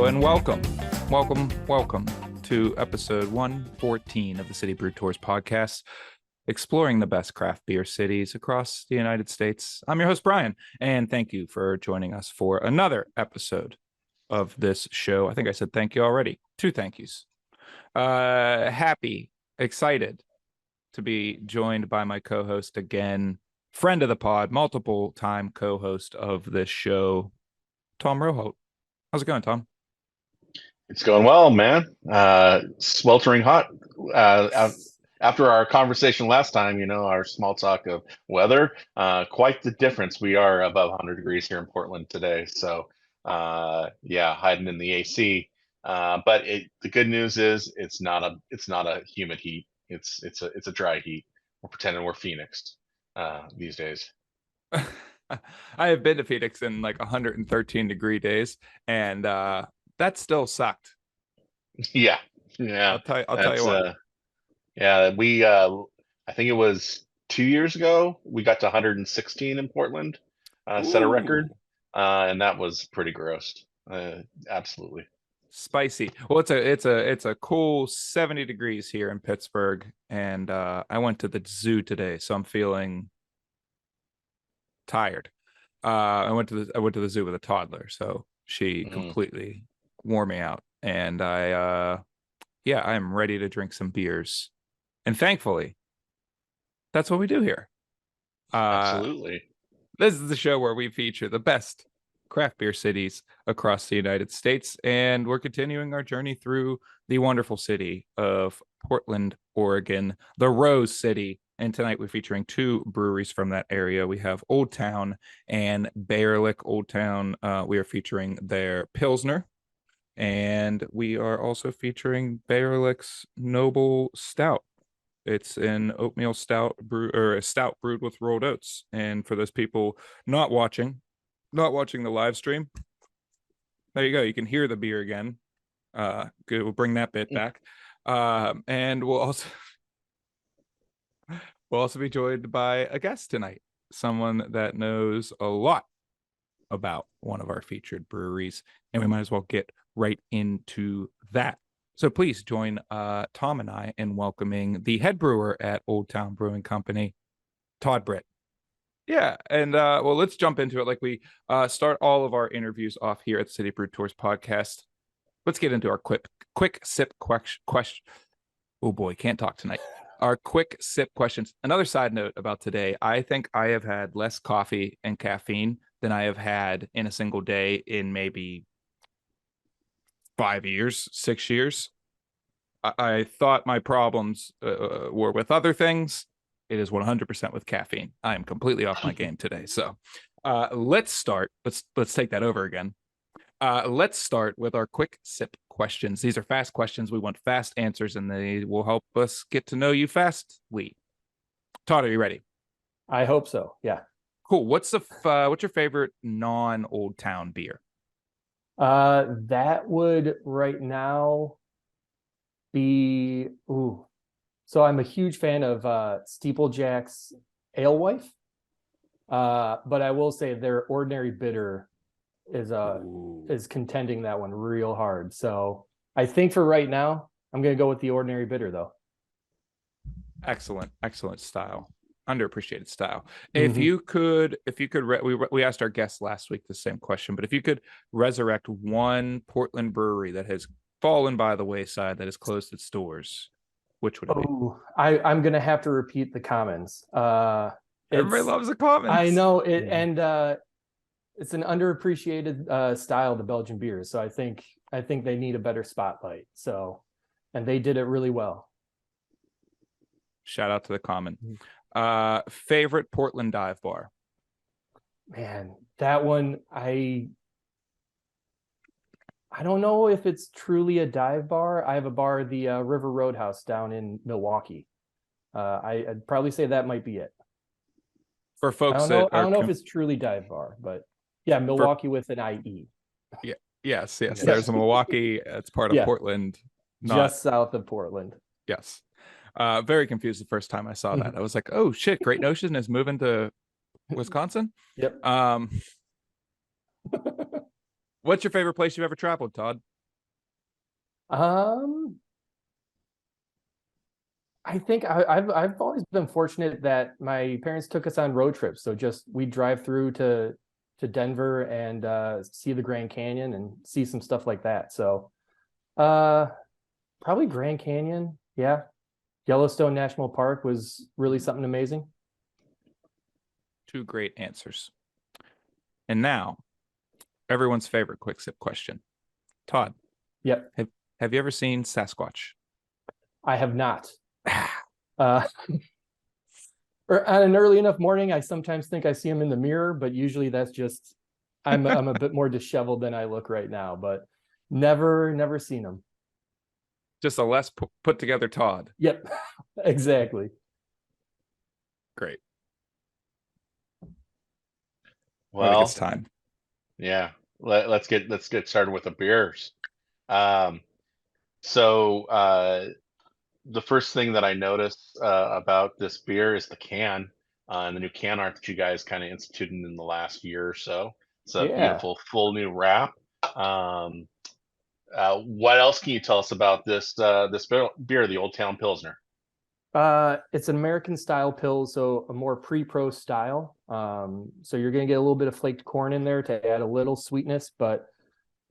Hello and welcome to episode 114 of the City Brew Tours podcast, exploring the best craft beer cities across the United States. I'm your host, Brian, and thank you for joining us for another episode of this show. I think I said thank you already. 2 thank yous. Happy, excited to be joined by my co-host again, friend of the pod, multiple time co-host of this show, Thom Roholt. How's it going, Thom? It's going well, man. Sweltering hot. After our conversation last time, our small talk of weather, quite the difference. We are above 100 degrees here in Portland today. So, hiding in the AC. But the good news is it's not a humid heat. It's a dry heat. We're pretending we're Phoenix these days. I have been to Phoenix in like 113-degree days, and that still sucked. Yeah. I'll tell you what. We I think it was 2 years ago we got to 116 in Portland, set a record, and that was pretty gross. Absolutely Spicy. Well, it's a cool 70 degrees here in Pittsburgh, and I went to the zoo today, so I'm feeling tired. I went to the zoo with a toddler, so she completely wore me out, and I am ready to drink some beers, and thankfully, that's what we do here. Absolutely. This is the show where we feature the best craft beer cities across the United States, and we're continuing our journey through the wonderful city of Portland, Oregon, the Rose City. And tonight we're featuring 2 breweries from that area. We have Old Town and Baerlic. Old Town, we are featuring their Pilsner, and we are also featuring Baerlic's Noble Stout. It's an oatmeal stout a stout brewed with rolled oats. And for those people not watching the live stream, there you go. You can hear the beer again. Good. We'll bring that bit back. And we'll also be joined by a guest tonight, someone that knows a lot about one of our featured breweries, and we might as well get right into that. So please join Thom and I in welcoming the head brewer at Old Town Brewing Company, Todd Britt. Yeah, and let's jump into it like we start all of our interviews off here at City Brew Tours podcast. Let's get into our quick sip question. Oh boy, can't talk tonight. Our quick sip questions. Another side note about today, I think I have had less coffee and caffeine than I have had in a single day in maybe 5 years, 6 years. I thought my problems were with other things. It is 100% with caffeine. I am completely off my game today. So let's start. Let's take that over again. Let's start with our quick sip questions. These are fast questions. We want fast answers, and they will help us get to know you fastly. Todd, are you ready? I hope so. Yeah. Cool. What's your favorite non-Old Town beer? That would right now be So I'm a huge fan of Steeplejack's Alewife, but I will say their Ordinary Bitter is contending that one real hard. So I think for right now, I'm gonna go with the Ordinary Bitter though. Excellent style. Underappreciated style. If you could we asked our guests last week the same question, but if you could resurrect one Portland brewery that has fallen by the wayside, that has closed its doors, which would it be? I'm gonna have to repeat the Commons. Everybody loves the Commons. I know it, and it's an underappreciated style, the Belgian beers. So I think they need a better spotlight. So, and they did it really well. Shout out to the Common. Favorite Portland dive bar? Man, that one, I don't know if it's truly a dive bar. I have a bar, the River Roadhouse down in Milwaukee. I'd probably say that might be it. For folks I don't know if it's truly dive bar, but yeah, Milwaukee with an IE. Yeah, yes. There's a Milwaukee. It's part of Portland, just south of Portland. Yes. Very confused the first time I saw that. I was like, oh shit, Great Notion is moving to Wisconsin. Yep. What's your favorite place you've ever traveled, Todd? Um, I think I've always been fortunate that my parents took us on road trips. So just we drive through to Denver and see the Grand Canyon and see some stuff like that. So uh probably Grand Canyon. Yeah. Yellowstone National Park was really something amazing. Two great answers. And now, everyone's favorite quick sip question. Todd, Yep. have you ever seen Sasquatch? I have not. Uh or on an early enough morning, I sometimes think I see him in the mirror, but usually that's just I'm a bit more disheveled than I look right now, but never seen him. Just a less put together Todd. Yep. Exactly. Great. I think Well, it's time. yeah. Let's get started with the beers. Um, so the first thing that I noticed about this beer is the can and the new can art that you guys kind of instituted in the last year or so. It's a Yeah. beautiful full new wrap. Um, what else can you tell us about this beer, the Old Town Pilsner? It's an American style pill, so a more pre-pro style. So you're gonna get a little bit of flaked corn in there to add a little sweetness, but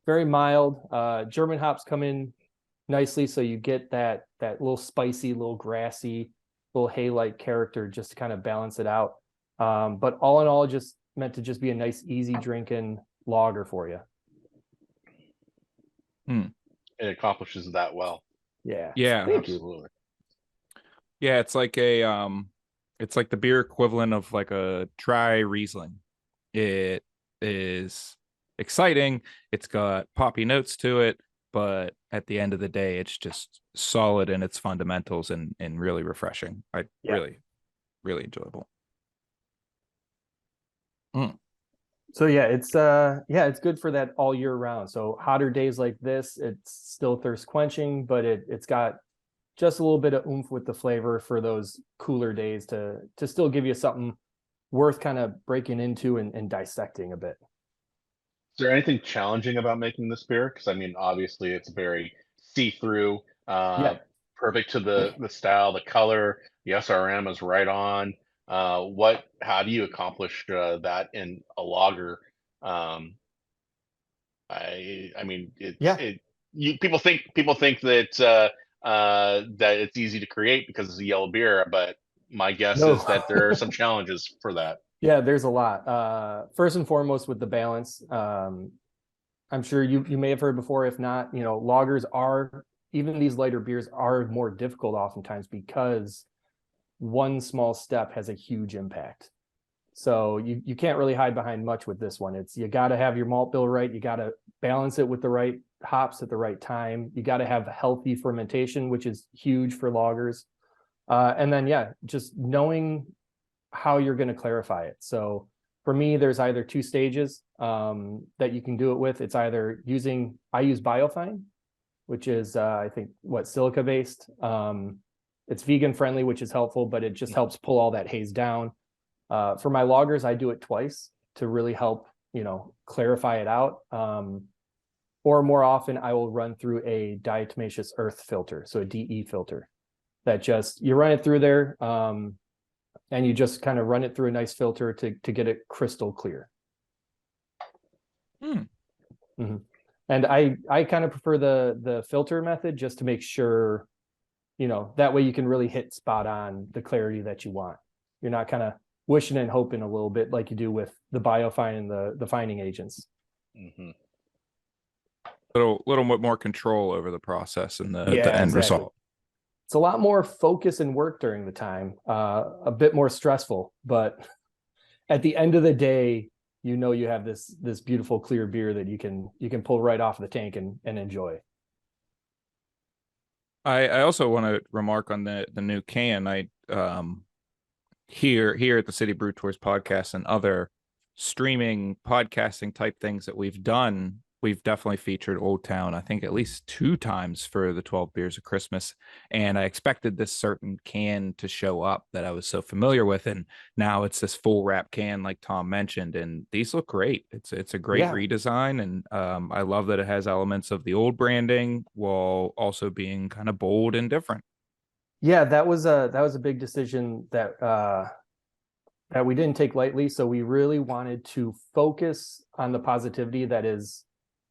very mild. German hops come in nicely, so you get that little spicy, little grassy, little hay-like character just to kind of balance it out. But all in all, just meant to just be a nice, easy drinking lager for you. It accomplishes that well. Yeah. Yeah. Thank you. Absolutely. Yeah, it's like the beer equivalent of like a dry Riesling. It is exciting. It's got poppy notes to it, but at the end of the day, it's just solid in its fundamentals and really refreshing. Yeah. Really enjoyable. So yeah, it's good for that all year round. So hotter days like this, it's still thirst quenching, but it's got just a little bit of oomph with the flavor for those cooler days to still give you something worth kind of breaking into and dissecting a bit. Is there anything challenging about making this beer? Because I mean, obviously, it's very see-through, Yeah. perfect to the style, the color. The SRM is right on. How do you accomplish that in a lager? Um, I mean, Yeah. people think that it's easy to create because it's a yellow beer, but my guess No. is that there are some challenges for that. Yeah, there's a lot. First and foremost with the balance. I'm sure you may have heard before. If not, lagers are, even these lighter beers are more difficult oftentimes because one small step has a huge impact. So you can't really hide behind much with this one. You got to have your malt bill right. You got to balance it with the right hops at the right time. You got to have healthy fermentation, which is huge for lagers. And then, yeah, just knowing how you're going to clarify it. So for me, there's either two stages that you can do it with. It's either I use biofine, which is I think silica based. It's vegan friendly, which is helpful, but it just helps pull all that haze down. For my lagers, I do it twice to really help clarify it out. Or more often, I will run through a diatomaceous earth filter, so a DE filter. That just you run it through there. And you just kind of run it through a nice filter to get it crystal clear. Mm-hmm. And I kind of prefer the filter method just to make sure, that way you can really hit spot on the clarity that you want. You're not kind of wishing and hoping a little bit like you do with the biofine and the fining agents. Mm-hmm. Little bit more control over the process and the end Exactly. result. It's a lot more focus and work during the time, a bit more stressful, but at the end of the day, you have this beautiful clear beer that you can pull right off the tank and enjoy. I also want to remark on the new can. Here at the City Brew Tours podcast and other streaming podcasting type things that we've done, we've definitely featured Old Town, I think at least 2 times for the 12 Beers of Christmas. And I expected this certain can to show up that I was so familiar with. And now it's this full wrap can, like Thom mentioned. And these look great. It's a great redesign. And I love that it has elements of the old branding while also being kind of bold and different. Yeah, that was a big decision that that we didn't take lightly. So we really wanted to focus on the positivity that is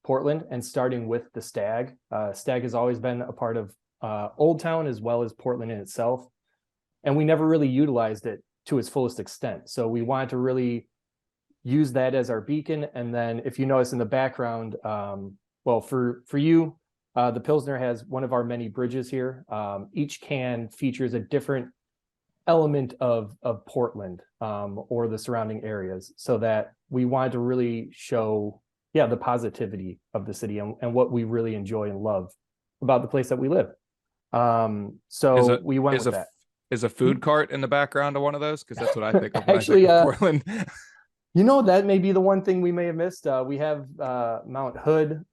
Portland, and starting with the Stag. Stag has always been a part of Old Town as well as Portland in itself, and we never really utilized it to its fullest extent. So we wanted to really use that as our beacon. And then if you notice in the background, well, for you, the Pilsner has one of our many bridges here. Each can features a different element of Portland or the surrounding areas, so that we wanted to really show the positivity of the city and what we really enjoy and love about the place that we live. So we went with that. Is a food cart in the background of one of those? Because that's what I think of when Actually, I think of Portland. That may be the one thing we may have missed. We have Mount Hood.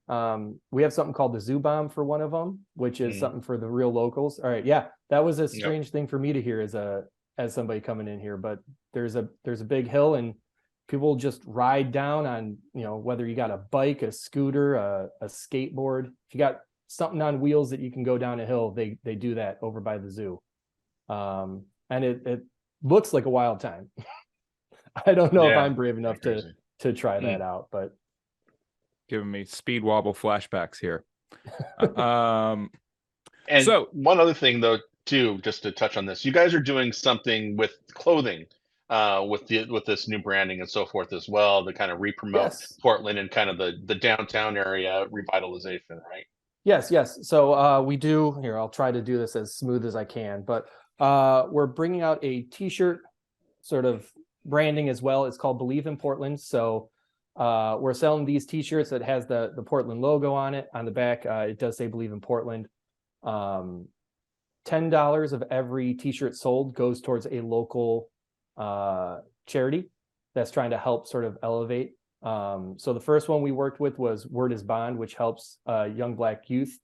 We have something called the Zoo Bomb for one of them, which is something for the real locals. All right, that was a strange thing for me to hear as somebody coming in here. But there's a big hill, and people just ride down on, whether you got a bike, a scooter, a skateboard. If you got something on wheels that you can go down a hill, they do that over by the zoo. And it looks like a wild time. I don't know if I'm brave enough to try that out, but giving me speed wobble flashbacks here. And so one other thing though, too, just to touch on this, you guys are doing something with clothing, with this new branding and so forth as well, to kind of re-promote Portland and kind of the downtown area revitalization, right? Yes. So we do here. I'll try to do this as smooth as I can, but we're bringing out a T-shirt sort of branding as well. It's called Believe in Portland. So we're selling these T-shirts that has the Portland logo on it. On the back, it does say Believe in Portland. $10 of every T-shirt sold goes towards a local charity that's trying to help sort of elevate. So the first one we worked with was Word is Bond, which helps young Black youth,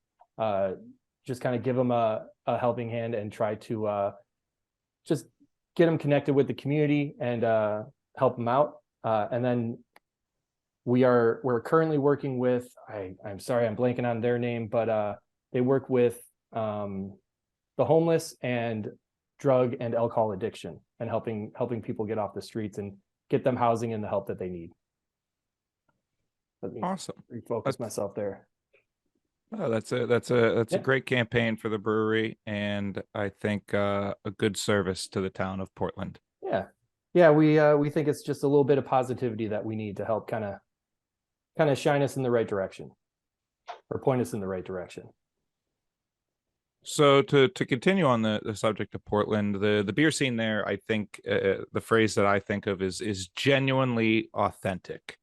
just kind of give them a helping hand and try to just get them connected with the community and help them out. And then we're currently working with, I'm sorry, I'm blanking on their name, but they work with the homeless and drug and alcohol addiction, and helping people get off the streets and get them housing and the help that they need. Let me refocus myself there. Oh, that's a great campaign for the brewery, and I think a good service to the town of Portland. Yeah. We think it's just a little bit of positivity that we need to help kind of shine us in the right direction, or point us in the right direction. So to continue on the subject of Portland, the beer scene there, I think the phrase that I think of is genuinely authentic.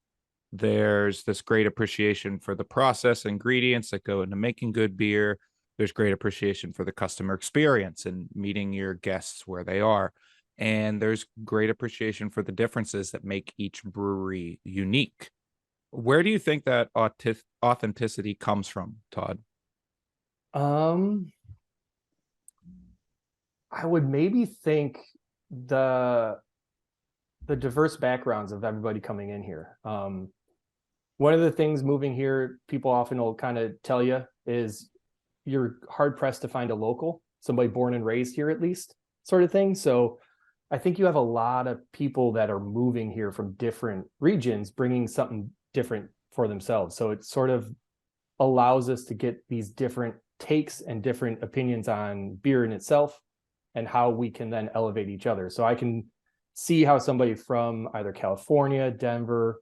There's this great appreciation for the process, ingredients that go into making good beer. There's great appreciation for the customer experience and meeting your guests where they are. And there's great appreciation for the differences that make each brewery unique. Where do you think that authenticity comes from, Todd? I would maybe think the diverse backgrounds of everybody coming in here. One of the things moving here, people often will kind of tell you, is you're hard pressed to find a local, somebody born and raised here at least, sort of thing. So I think you have a lot of people that are moving here from different regions, bringing something different for themselves. So it sort of allows us to get these different takes and different opinions on beer in itself, and how we can then elevate each other. So I can see how somebody from either California, Denver,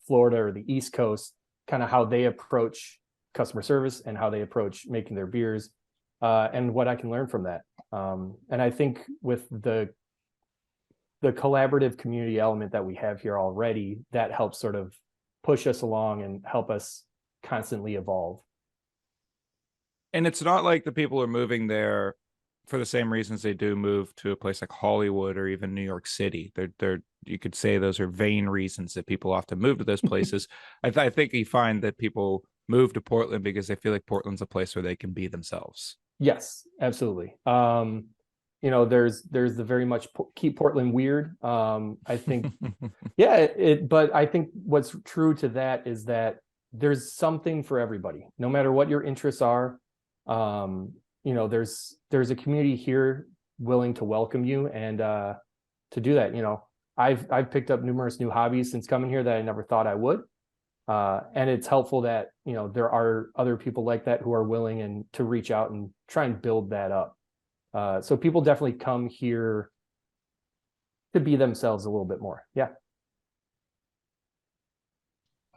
Florida, or the East Coast, kind of how they approach customer service and how they approach making their beers, and what I can learn from that. And I think with the collaborative community element that we have here already, that helps sort of push us along and help us constantly evolve. And it's not like the people are moving there for the same reasons they do move to a place like Hollywood or even New York City. They're you could say those are vain reasons that people often move to those places. I think you find that people move to Portland because they feel like Portland's a place where they can be themselves. Yes, absolutely. There's the very much keep Portland weird. I think, yeah, but I think what's true to that is that there's something for everybody, no matter what your interests are. There's a community here willing to welcome you and to do that. I've picked up numerous new hobbies since coming here that I never thought I would. And it's helpful that, there are other people like that who are willing and to reach out and try and build that up. So people definitely come here to be themselves a little bit more. Yeah.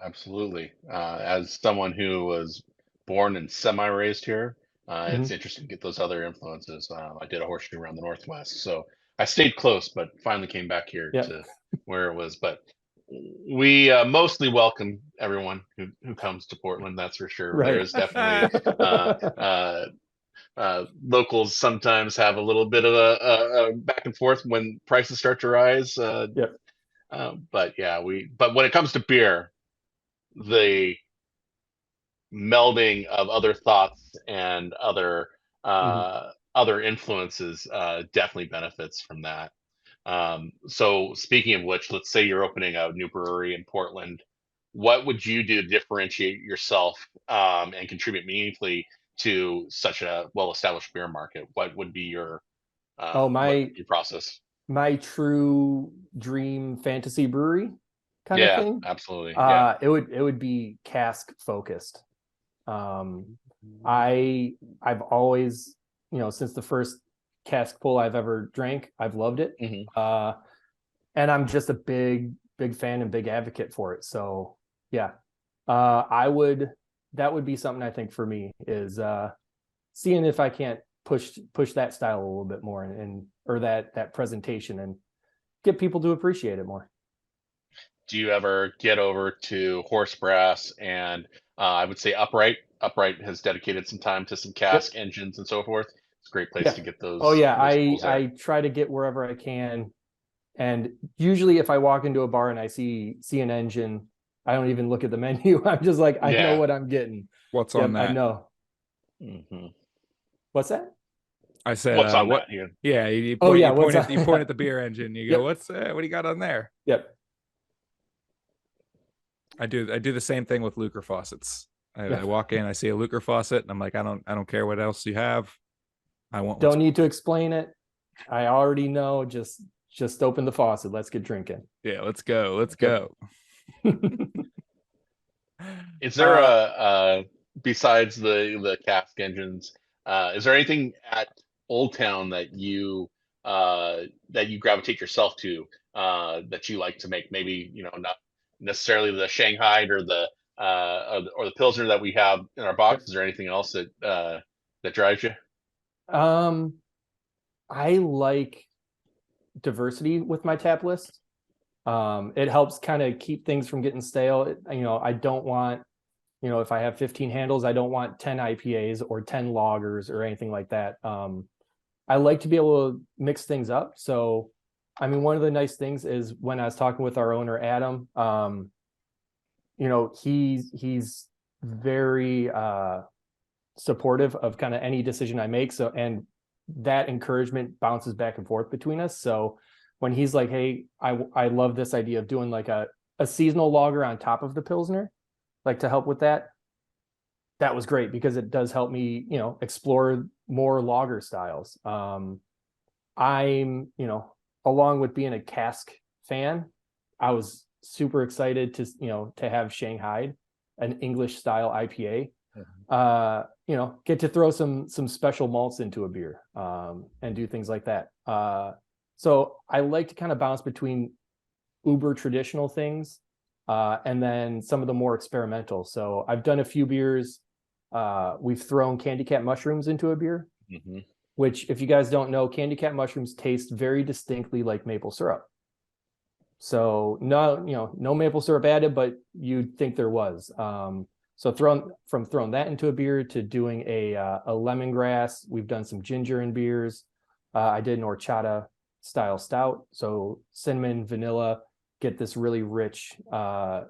Absolutely. As someone who was born and semi-raised here, it's Mhm. interesting to get those other influences. I did a horseshoe around the Northwest, so I stayed close, but finally came back here Yeah. to where it was. But we mostly welcome everyone who comes to Portland. That's for sure. There Right. is definitely locals sometimes have a little bit of a back and forth when prices start to rise. Yep. But yeah, but when it comes to beer, the melding of other thoughts and Mhm. other influences definitely benefits from that. So speaking of which, let's say you're opening a new brewery in Portland. What would you do to differentiate yourself and contribute meaningfully to such a well-established beer market? What would be Oh, your process? my true dream fantasy brewery kind of Yeah, thing. absolutely. Yeah. It would be cask focused. I've always, since the first cask pull I've ever drank, I've loved it. Hmm. And I'm just a big fan and big advocate for it. So yeah, that would be something I think for me is seeing if I can't push that style a little bit more and or that presentation and get people to appreciate it more. Do you ever get over to Horse Brass and I would say Upright? Upright has dedicated some time to some Yep. cask engines and so forth. It's a great place Yeah. to get Oh yeah. those pulls there. I try to get wherever I can. And usually if I walk into a bar and I see an engine, I don't even look at the menu. I'm just like, I know Yeah. what I'm getting. What's Yep, on I that? know. Hmm. What's that? I said, What's on what? that? Yeah. Yeah, you Oh point, yeah, you point what's at, you on? point at the beer engine. You go, Yep. what do you got on there? Yep. I do the same thing with Lucre faucets. I Yep. walk in, I see a Lucre faucet, and I'm like, I don't care what else you have. I want Don't need to explain it. I already know. Just open the faucet. Let's get drinking. Yeah, let's go. Let's Yep. go. Is there a besides the cask engines, is there anything at Old Town that you gravitate yourself to that you like to make? Maybe, not necessarily the Shanghai or or the Pilsner that we have in our box. Yep. Is there anything else that drives you? Um, I like diversity with my tap list. It helps kind of keep things from getting stale. I don't want, if I have 15 handles, I don't want 10 IPAs or 10 lagers or anything like that. I like to be able to mix things up. So, I mean, one of the nice things is when I was talking with our owner, Adam, he's very supportive of kind of any decision I make. So, and that encouragement bounces back and forth between us. So when he's like, hey, I love this idea of doing like a seasonal lager on top of the Pilsner, like to help with that. That was great because it does help me, explore more lager styles. I'm, along with being a cask fan, I was super excited to have Shanghai, an English style IPA. Get to throw some special malts into a beer and do things like that. So I like to kind of bounce between uber traditional things and then some of the more experimental. So I've done a few beers. We've thrown candy cat mushrooms into a beer, which, if you guys don't know, candy cat mushrooms taste very distinctly like maple syrup. So no maple syrup added, but you'd think there was. So throwing that into a beer to doing a lemongrass. We've done some ginger in beers. I did an horchata style stout, so cinnamon, vanilla, get this really rich, kind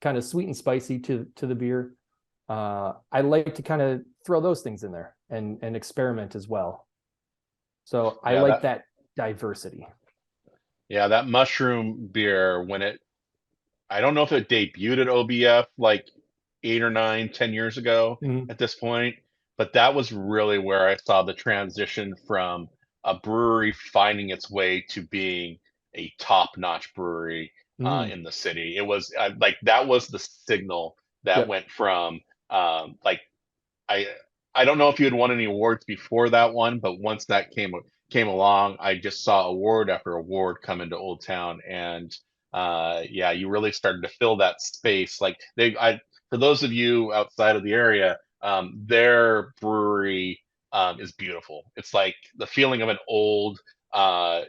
of sweet and spicy to the beer. I like to kind of throw those things in there and experiment as well. So I like that diversity. Yeah, that mushroom beer, I don't know if it debuted at OBF like 8 or 9, 10 years ago Mhm. at this point, but that was really where I saw the transition from a brewery finding its way to being a top-notch brewery Mm. in the city. It was like that was the signal that Yep. went from like I I don't know if you had won any awards before that one, but once that came along, I just saw award after award come into Old Town, and yeah, you really started to fill that space. Like for those of you outside of the area, their brewery is beautiful. It's like the feeling of an old uh,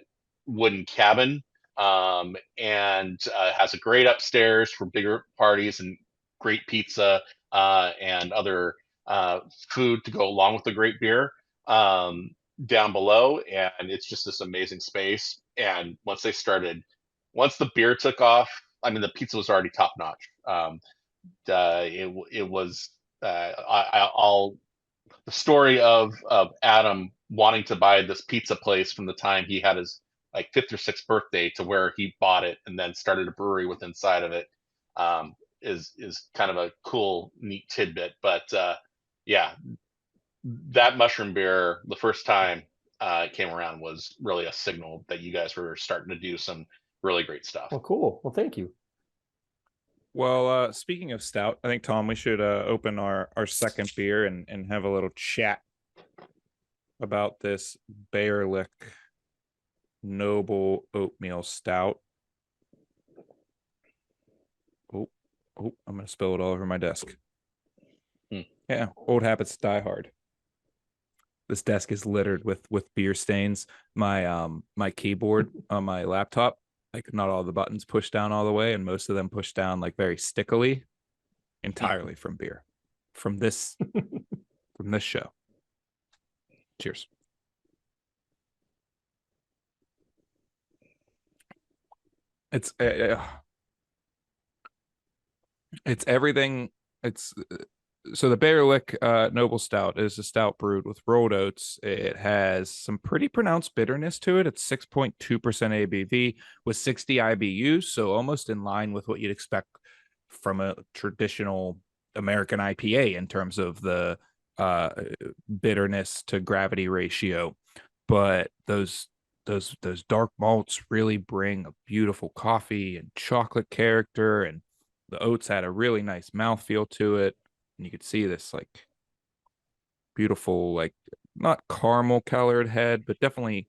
wooden cabin, and has a great upstairs for bigger parties and great pizza and other uh, food to go along with the great beer down below, and it's just this amazing space. And once the beer took off, I mean, the pizza was already top notch. It was I'll the story of Adam wanting to buy this pizza place from the time he had his like fifth or sixth birthday to where he bought it and then started a brewery with inside of it is kind of a cool, neat tidbit. But yeah, that mushroom beer, the first time it came around, was really a signal that you guys were starting to do some really great stuff. Well, cool. Well, thank you. Well, speaking of stout, I think Tom, we should open our second beer and have a little chat about this Baerlic Noble Oatmeal Stout. Oh, I'm gonna spill it all over my desk. Yeah, old habits die hard. This desk is littered with beer stains. My keyboard on my laptop, like not all the buttons push down all the way, and most of them push down like very stickily, entirely from beer, from this show. Cheers. It's it's everything. It's so the Baerlic Noble Stout is a stout brewed with rolled oats. It has some pretty pronounced bitterness to it. It's 6.2% ABV with 60 IBUs, so almost in line with what you'd expect from a traditional American IPA in terms of the bitterness to gravity ratio. But those dark malts really bring a beautiful coffee and chocolate character, and the oats had a really nice mouthfeel to it. And you could see this like beautiful, like not caramel colored head, but definitely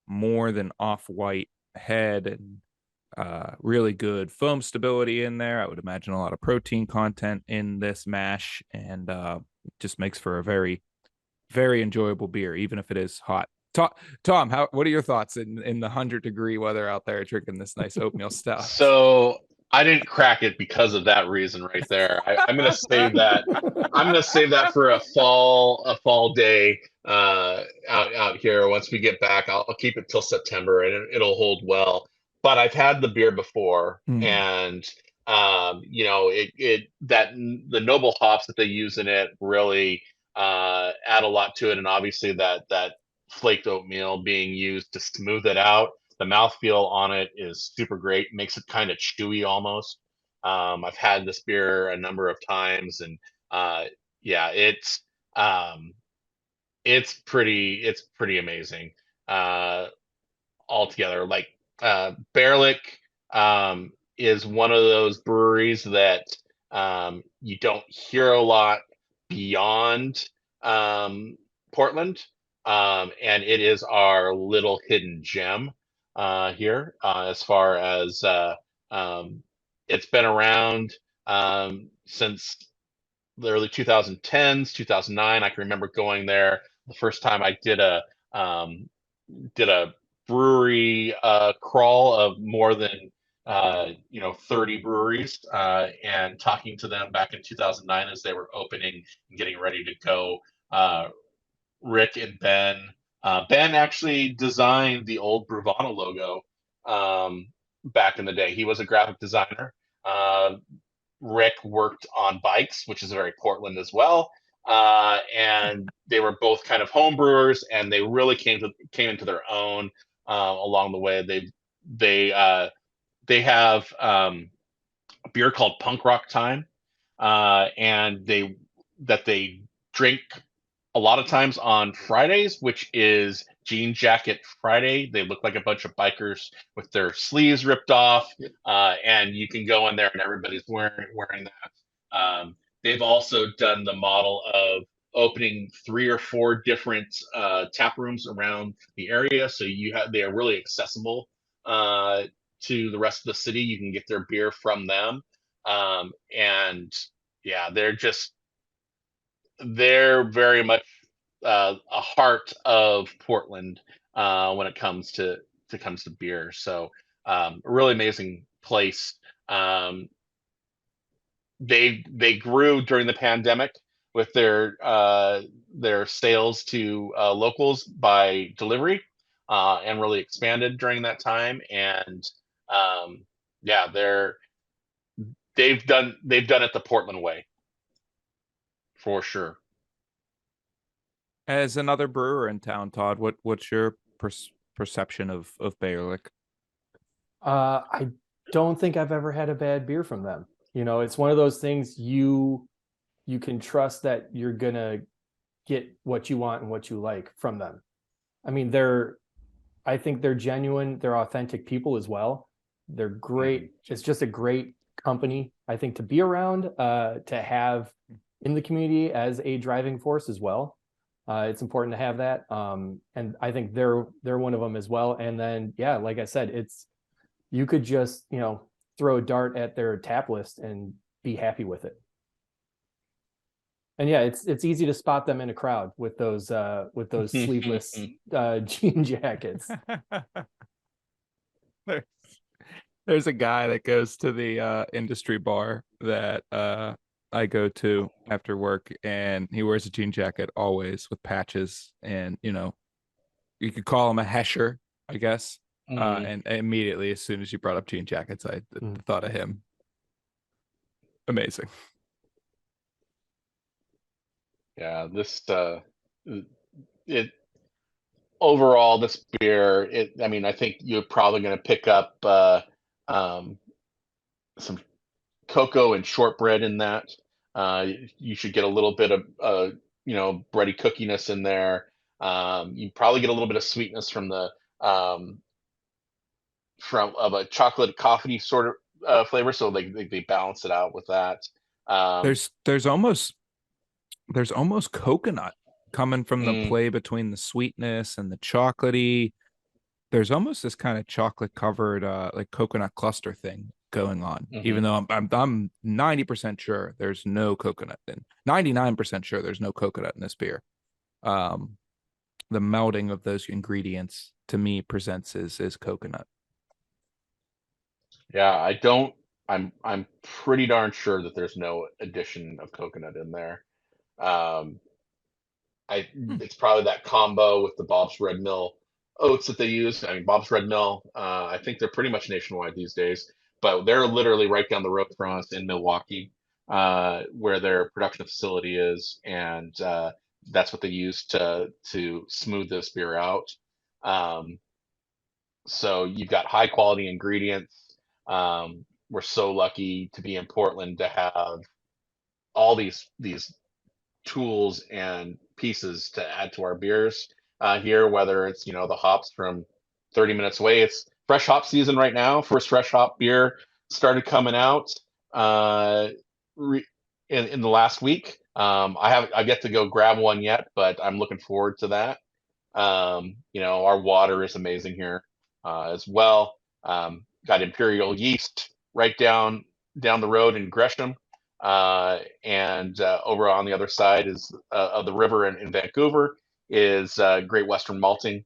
more than off-white head, and really good foam stability in there. I would imagine a lot of protein content in this mash, and it just makes for a very, very enjoyable beer, even if it is hot. Tom, what are your thoughts in the 100-degree weather out there drinking this nice oatmeal stout? So I didn't crack it because of that reason right there. I'm gonna save that. I'm gonna save that for a fall day out here. Once we get back, I'll keep it till September, and it'll hold well. But I've had the beer before, and the noble hops that they use in it really add a lot to it, and obviously that flaked oatmeal being used to smooth it out. The mouthfeel on it is super great, makes it kind of chewy almost. I've had this beer a number of times, and yeah, um, it's pretty amazing altogether. Like Baerlic is one of those breweries that you don't hear a lot beyond Portland, and it is our little hidden gem here. As far as it's been around since the early 2010s, 2009. I can remember going there the first time I um, did a brewery crawl of more than 30 breweries, and talking to them back in 2009 as they were opening and getting ready to go. Rick and Ben Ben actually designed the old Bruvana logo back in the day. He was a graphic designer. Rick worked on bikes, which is very Portland as well. And they were both kind of home brewers, and they really came into their own along the way. They have a beer called Punk Rock Time, and they drink a lot of times on Fridays, which is Jean Jacket Friday. They look like a bunch of bikers with their sleeves ripped off, and you can go in there and everybody's wearing that. They've also done the model of opening 3 or 4 different tap rooms around the area, so they are really accessible to the rest of the city. You can get their beer from them, and yeah, they're very much a heart of Portland when it comes to beer. So a really amazing place. They grew during the pandemic with their sales to locals by delivery, and really expanded during that time. And yeah, they've done it the Portland way for sure. As another brewer in town, Todd, what's your perception of Baerlic? I don't think I've ever had a bad beer from them. It's one of those things you can trust that you're gonna get what you want and what you like from them. I mean, I think they're genuine, they're authentic people as well. They're great. It's just a great company, I think, to be around, to have in the community as a driving force as well. It's important to have that. And I think they're one of them as well. And then, yeah, like I said, you could just, throw a dart at their tap list and be happy with it. And yeah, it's easy to spot them in a crowd with those sleeveless jean jackets. There's a guy that goes to the industry bar that I go to after work, and he wears a jean jacket always with patches, and you could call him a hesher, I guess. And immediately, as soon as you brought up jean jackets, I thought of him. Amazing. Yeah, overall, this beer, I mean, I think you're probably going to pick up some cocoa and shortbread in that. You should get a little bit of bready cookiness in there. You probably get a little bit of sweetness from of a chocolate coffee sort of flavor, so they balance it out with that. There's almost coconut coming from the play between the sweetness and the chocolatey. There's almost this kind of chocolate covered like coconut cluster thing going on, even though I'm 90% sure there's no coconut in 99% sure there's no coconut in this beer. The melding of those ingredients to me presents as coconut. Yeah, I'm pretty darn sure that there's no addition of coconut in there. It's probably that combo with the Bob's Red Mill oats that they use. I mean, Bob's Red Mill, I think they're pretty much nationwide these days, but they're literally right down the road from us in Milwaukee, where their production facility is, and that's what they use to smooth this beer out. So you've got high quality ingredients. We're so lucky to be in Portland to have all these tools and pieces to add to our beers here, whether it's the hops from 30 minutes away. It's fresh hop season right now. First fresh hop beer started coming out in the last week. I've yet to go grab one yet, but I'm looking forward to that. Our water is amazing here as well. Got Imperial yeast right down the road in Gresham. And over on the other side of the river in Vancouver is Great Western Malting.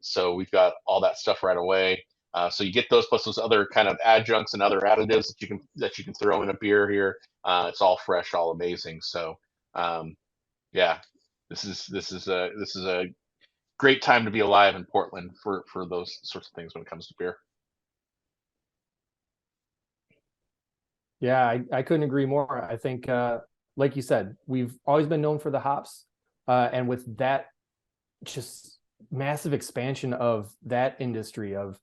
So we've got all that stuff right away. So you get those plus those other kind of adjuncts and other additives that you can throw in a beer here. It's all fresh, all amazing. So yeah, this is a great time to be alive in Portland for those sorts of things when it comes to beer. Yeah, I couldn't agree more. I think, like you said, we've always been known for the hops, and with that just massive expansion of that industry of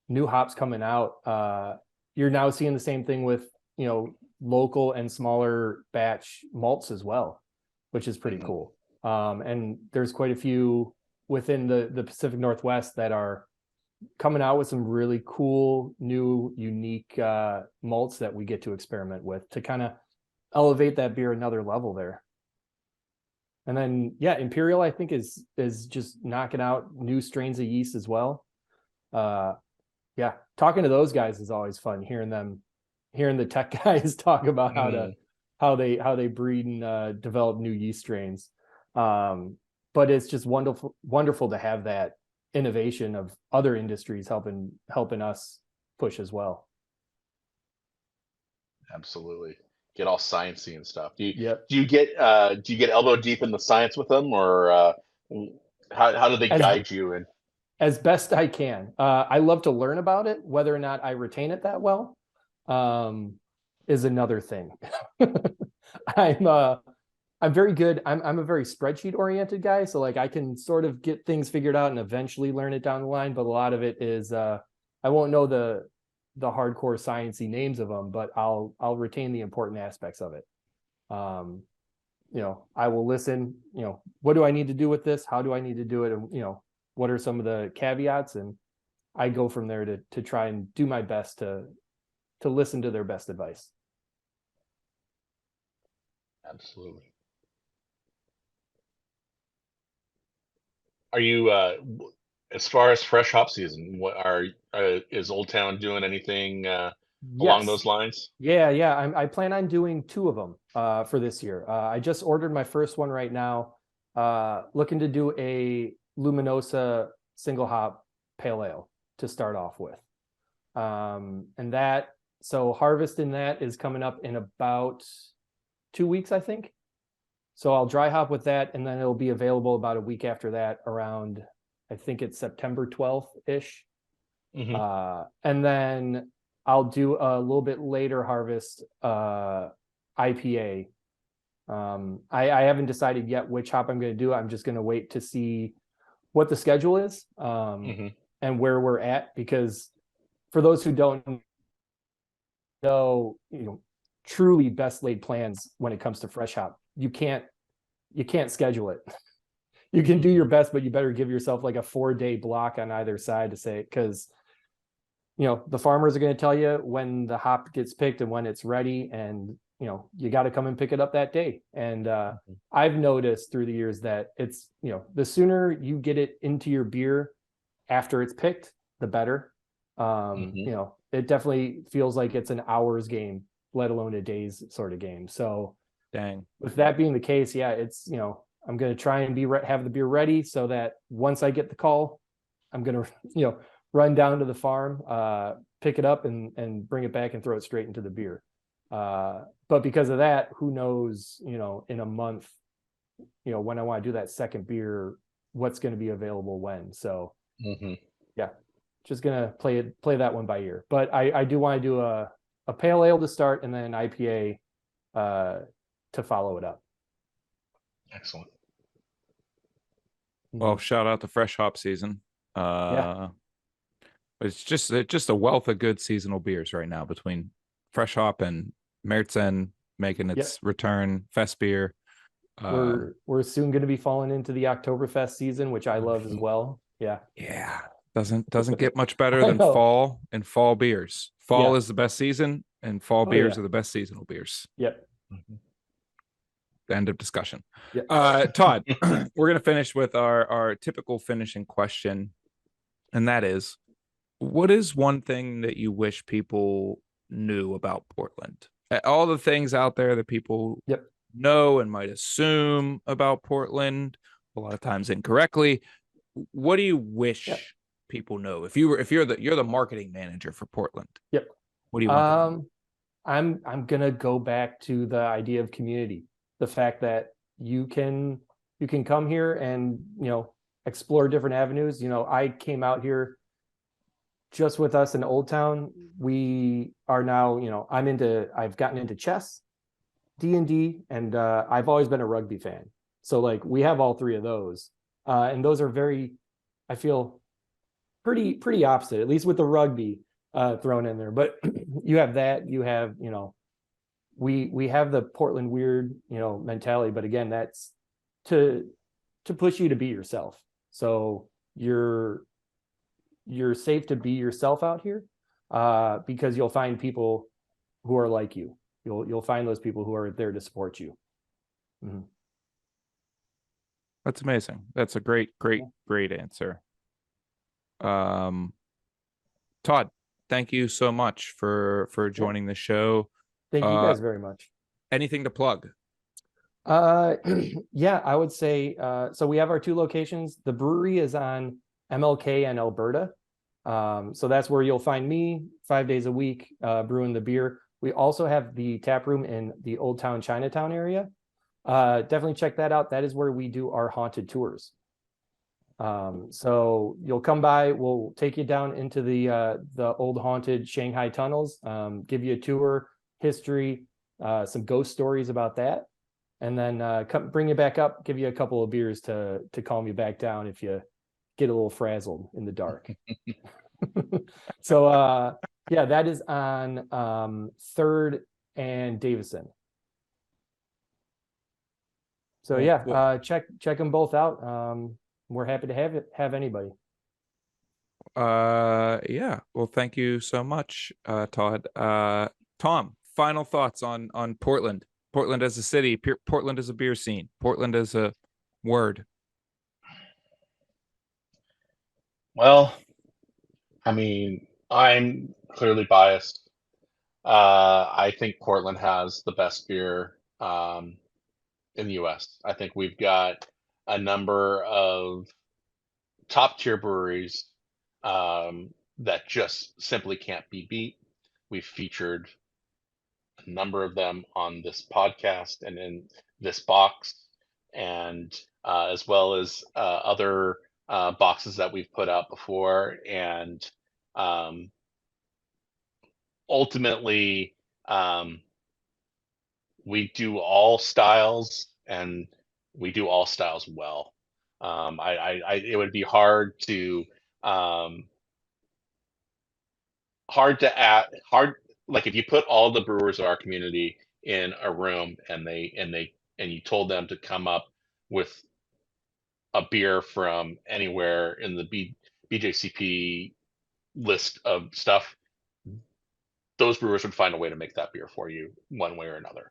new hops coming out, you're now seeing the same thing with, local and smaller batch malts as well, which is pretty cool. And there's quite a few within the Pacific Northwest that are coming out with some really cool, new, unique malts that we get to experiment with to kind of elevate that beer another level there. And then, yeah, Imperial, I think is just knocking out new strains of yeast as well. Yeah, talking to those guys is always fun. Hearing the tech guys talk about how they breed and develop new yeast strains. But it's just wonderful to have that innovation of other industries helping us push as well. Absolutely. Get all sciencey and stuff. Do Yep. you get elbow deep in the science with them, or how do they guide you? And as best I can. I love to learn about it. Whether or not I retain it that well is another thing. I'm very good. I'm a very spreadsheet oriented guy. So like I can sort of get things figured out and eventually learn it down the line. But a lot of it is I won't know the hardcore sciencey names of them, but I'll retain the important aspects of it. I will listen, what do I need to do with this? How do I need to do it? And, what are some of the caveats? And I go from there to try and do my best to listen to their best advice. Absolutely. Are you as far as fresh hop season? What is Old Town doing anything along those lines? Yeah. I plan on doing 2 of them for this year. I just ordered my first one right now. Looking to do a Luminosa single hop pale ale to start off with, and harvest in that is coming up in about 2 weeks, I think. So I'll dry hop with that, and then it'll be available about a week after that, around, I think it's September 12th ish. And then I'll do a little bit later harvest IPA. I haven't decided yet which hop I'm going to do. I'm just going to wait to see what the schedule is and where we're at, because for those who don't know, truly best laid plans when it comes to fresh hop. You can't schedule it. You can do your best, but you better give yourself like a 4-day block on either side to say, because the farmers are going to tell you when the hop gets picked and when it's ready, and you got to come and pick it up that day. And I've noticed through the years that it's the sooner you get it into your beer after it's picked, the better. It definitely feels like it's an hours game, let alone a day's sort of game. So dang, with that being the case, yeah, it's I'm going to try and have the beer ready so that once I get the call, I'm going to run down to the farm, pick it up and bring it back and throw it straight into the beer. But because of that, who knows, in a month, when I want to do that second beer, what's going to be available when. So yeah, just going to play that one by ear. But I do want to do a pale ale to start, and then an IPA to follow it up. Excellent. Well, shout out to fresh hop season. It's just a wealth of good seasonal beers right now between fresh hop and Märzen making its return, Fest beer. We're soon going to be falling into the Oktoberfest season, which I love as well. Yeah. Doesn't get much better than fall and fall beers. Fall is the best season, and fall beers are the best seasonal beers. Yep. End of discussion. Todd, we're going to finish with our typical finishing question, and that is, what is one thing that you wish people knew about Portland? All the things out there that people know and might assume about Portland, a lot of times incorrectly. What do you wish people know? If you're the marketing manager for Portland, what do you want? I'm gonna go back to the idea of community. The fact that you can come here and explore different avenues. I came out here just with us in Old Town. We are now, I've gotten into chess, D&D, and I've always been a rugby fan. So like we have all three of those. And those are very, I feel pretty opposite, at least with the rugby thrown in there. But you have that, you have, we have the Portland weird, mentality, but again, that's to push you to be yourself. So you're safe to be yourself out here, because you'll find people who are like you. You'll find those people who are there to support you. Mm-hmm. That's amazing. That's a great answer. Todd, thank you so much for joining the show. Thank you guys very much. Anything to plug? Yeah, I would say, so we have our two locations. The brewery is on MLK and Alberta. So that's where you'll find me 5 days a week, brewing the beer. We also have the tap room in the Old Town Chinatown area. Definitely check that out. That is where we do our haunted tours. So you'll come by, we'll take you down into the old haunted Shanghai tunnels, give you a tour, history, some ghost stories about that, and then bring you back up, give you a couple of beers to calm you back down if you get a little frazzled in the dark. So yeah, that is on 3rd and Davison. So yeah, check them both out. We're happy to have anybody. Yeah. Well, thank you so much, Todd. Thom, final thoughts on Portland. Portland as a city, Portland as a beer scene, Portland as a word. Well, I mean, I'm clearly biased. I think Portland has the best beer in the U.S. I think we've got a number of top tier breweries that just simply can't be beat. We've featured a number of them on this podcast and in this box, and as well as other boxes that we've put out before. And ultimately, we do all styles, and we do all styles well. It would be hard to like if you put all the brewers of our community in a room and you told them to come up with a beer from anywhere in the BJCP list of stuff, those brewers would find a way to make that beer for you one way or another.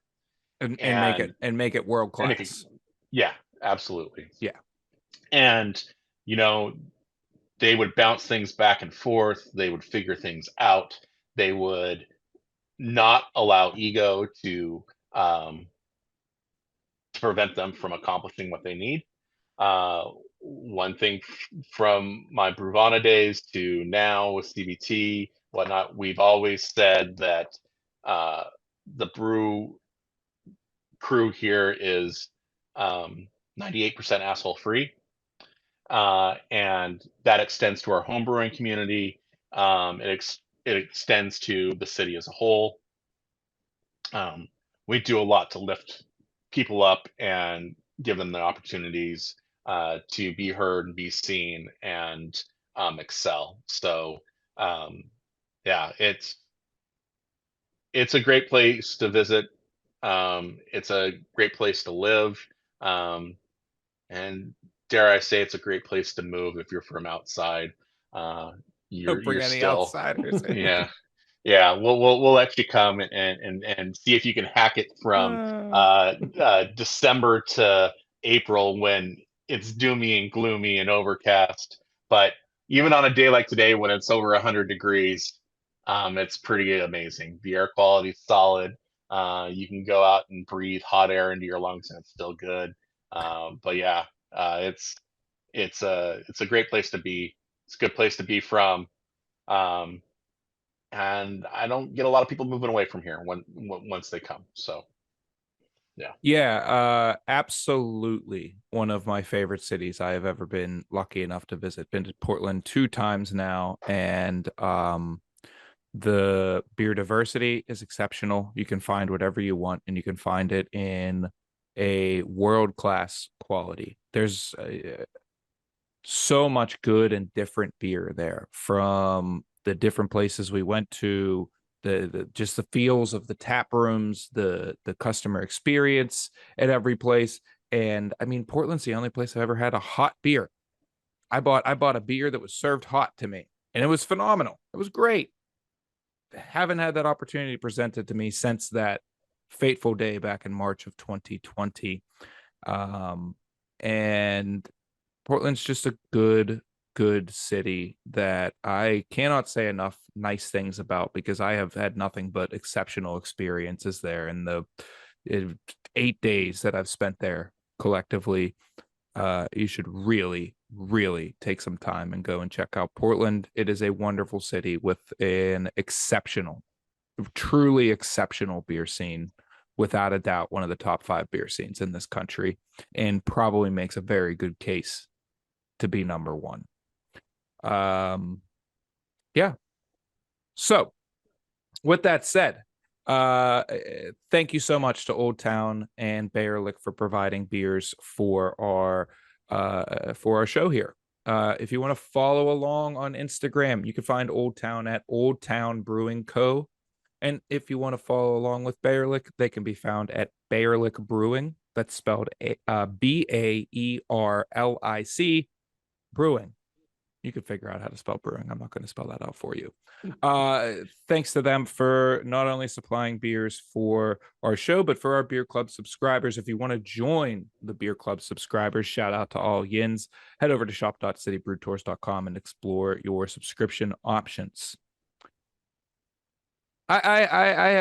And make it world class. Yeah, absolutely. Yeah. And they would bounce things back and forth. They would figure things out. They would not allow ego to prevent them from accomplishing what they need. One thing from my Bruvana days to now with CBT, whatnot, we've always said that the brew crew here is 98% asshole free. And that extends to our homebrewing community. It extends to the city as a whole. We do a lot to lift people up and give them the opportunities to be heard and be seen and excel. So yeah, it's a great place to visit. It's a great place to live. And dare I say, it's a great place to move if you're from outside. You're still outsiders. yeah. We'll let you come and see if you can hack it from December to April when it's doomy and gloomy and overcast. But even on a day like today when it's over 100 degrees, it's pretty amazing. The air quality is solid. You can go out and breathe hot air into your lungs and it's still good. But yeah, it's a great place to be. It's a good place to be from. And I don't get a lot of people moving away from here once they come. So Yeah, absolutely. One of my favorite cities I have ever been lucky enough to visit. Been to Portland 2 times now, and the beer diversity is exceptional. You can find whatever you want, and you can find it in a world-class quality. There's so much good and different beer there, from the different places we went to, the just the feels of the tap rooms, the customer experience at every place. And I mean, Portland's the only place I've ever had a hot beer. I bought a beer that was served hot to me, and it was phenomenal. It was great. Haven't had that opportunity presented to me since that fateful day back in March of 2020. And Portland's just a good city that I cannot say enough nice things about, because I have had nothing but exceptional experiences there in the 8 days that I've spent there collectively. You should really take some time and go and check out Portland. It is a wonderful city with an exceptional, truly exceptional beer scene. Without a doubt, one of the top 5 beer scenes in this country, and probably makes a very good case to be number 1. Yeah. So with that said, thank you so much to Old Town and Baerlic for providing beers for our show here. If you want to follow along on Instagram, you can find Old Town at Old Town Brewing Co. And if you want to follow along with Baerlic, they can be found at Baerlic Brewing. That's spelled Baerlic Brewing. You can figure out how to spell brewing. I'm not going to spell that out for you. Thanks to them for not only supplying beers for our show, but for our Beer Club subscribers. If you want to join the Beer Club subscribers, shout out to all yins. Head over to shop.citybrewtours.com and explore your subscription options. I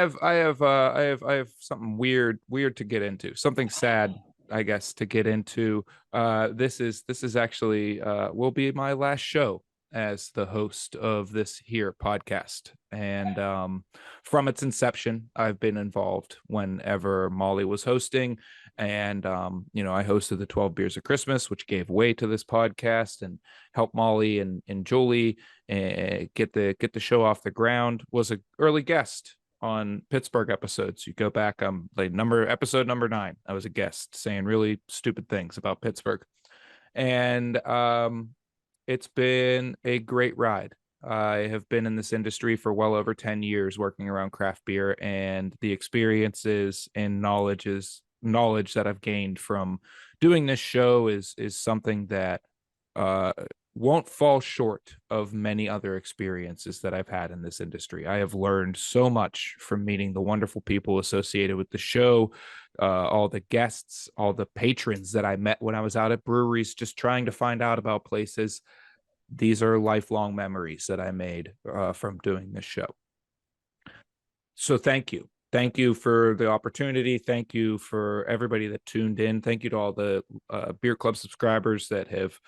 have something weird to get into. Something sad, I guess, to get into. This is actually will be my last show as the host of this here podcast. And from its inception, I've been involved whenever Molly was hosting. And I hosted the 12 Beers of Christmas, which gave way to this podcast and helped Molly and Julie get the show off the ground. Was an early guest on Pittsburgh episodes. You go back, like episode number 9. I was a guest saying really stupid things about Pittsburgh. And it's been a great ride. I have been in this industry for well over 10 years working around craft beer, and the experiences and knowledge that I've gained from doing this show is something that won't fall short of many other experiences that I've had in this industry. I have learned so much from meeting the wonderful people associated with the show, all the guests, all the patrons that I met when I was out at breweries, just trying to find out about places. These are lifelong memories that I made from doing this show. So thank you. Thank you for the opportunity. Thank you for everybody that tuned in. Thank you to all the Beer Club subscribers that have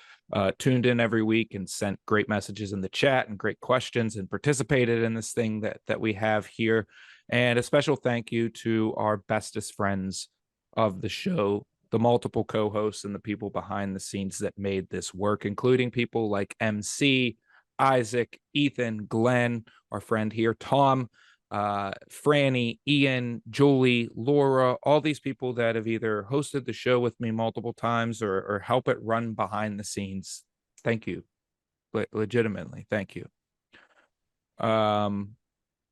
tuned in every week and sent great messages in the chat and great questions and participated in this thing that we have here. And a special thank you to our bestest friends of the show, the multiple co-hosts and the people behind the scenes that made this work, including people like MC, Isaac, Ethan, Glenn, our friend here, Thom, Franny, Ian, Julie, Laura, all these people that have either hosted the show with me multiple times or help it run behind the scenes. Thank you. Legitimately, thank you.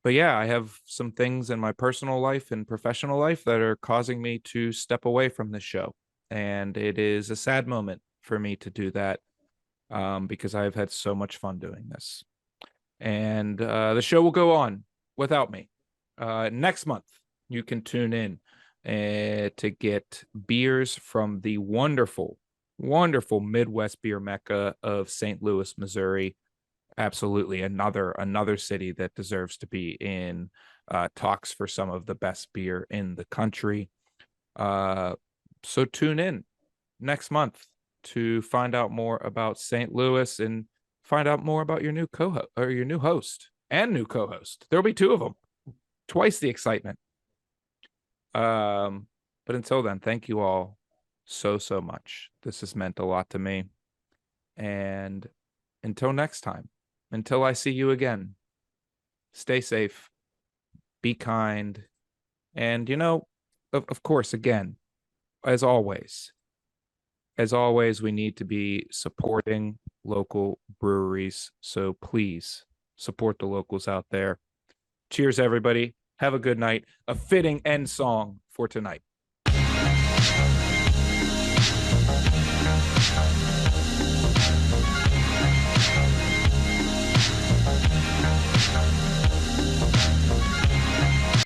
But yeah, I have some things in my personal life and professional life that are causing me to step away from this show. And it is a sad moment for me to do that, because I've had so much fun doing this. And the show will go on without me. Next month, you can tune in to get beers from the wonderful Midwest beer mecca of St. Louis, Missouri. Absolutely another city that deserves to be in talks for some of the best beer in the country. So tune in next month to find out more about St. Louis and find out more about your new co-host or your new host and new co-host. There'll be 2 of them, twice the excitement. And But until then, thank you all so much. This has meant a lot to me. And until next time, until I see you again, stay safe, be kind, and of course, again, as always, we need to be supporting local breweries. So please support the locals out there. Cheers, everybody. Have a good night. A fitting end song for tonight.